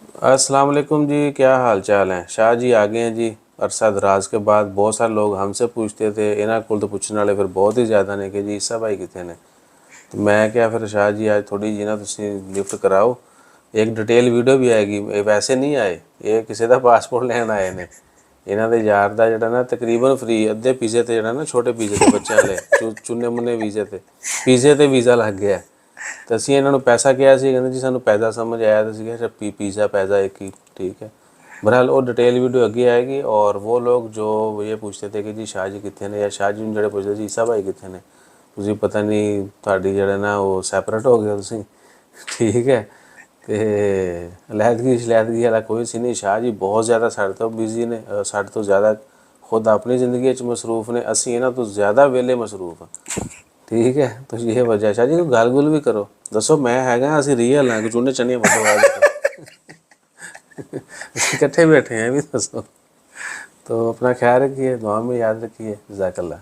अस्सलाम वालेकुम जी, क्या हाल चाल है। शाह जी आ गए हैं जी अरसा दराज के बाद। बहुत सारे लोग हमसे पूछते थे, इन्हों को पूछने वाले फिर बहुत ही ज़्यादा ने कि जी ईसा भाई कितने ने। तो मैं क्या फिर शाह जी आज थोड़ी जी ना तुसी लिफ्ट कराओ, एक डिटेल वीडियो भी आएगी। ये वैसे नहीं आए, ये किसी का पासपोर्ट लैन आए ने। इन्हों के यार का जोड़ा ना तकरीबन फ्री अद्धे पीजे ते जोड़ा ना छोटे पीजे ते बच्चों वाले चुने मुन्ने वीजे ते पीजे ते वीज़ा लग गया। तो असी इन्होंने पैसा किया सी, कहते जी सानू पैसा समझ आया तो अच्छा पीज़ा पैसा एक ही ठीक है। बहरहाल वो डिटेल वीडियो अगे आएगी। और वो लोग जो ये पूछते थे कि जी शाह जी कितने ने, या शाह जी जो पूछते जी ईसा भाई कितने ने, तुझे पता नहीं थोड़ी जड़ा ना वो सैपरेट हो गया तुम ठीक है। तो लैदगी शलैदगी वाला कोई सी नहीं। शाह जी बहुत ज़्यादा साढ़े तो बिजी ने, साढ़े तो ज़्यादा खुद अपनी ज़िंदगी मसरूफ ने, असी इन्हों तो ज़्यादा वेले मसरूफ हाँ ठीक है। तो ये वजह शाह जी को गल गुल भी करो, दसो मैं है असं रियल हाँ चूने चने वड्डो इकट्ठे बैठे हैं भी दसो। तो अपना ख्याल रखिए, दुआ में याद रखिए। जज़ाकल्लाह।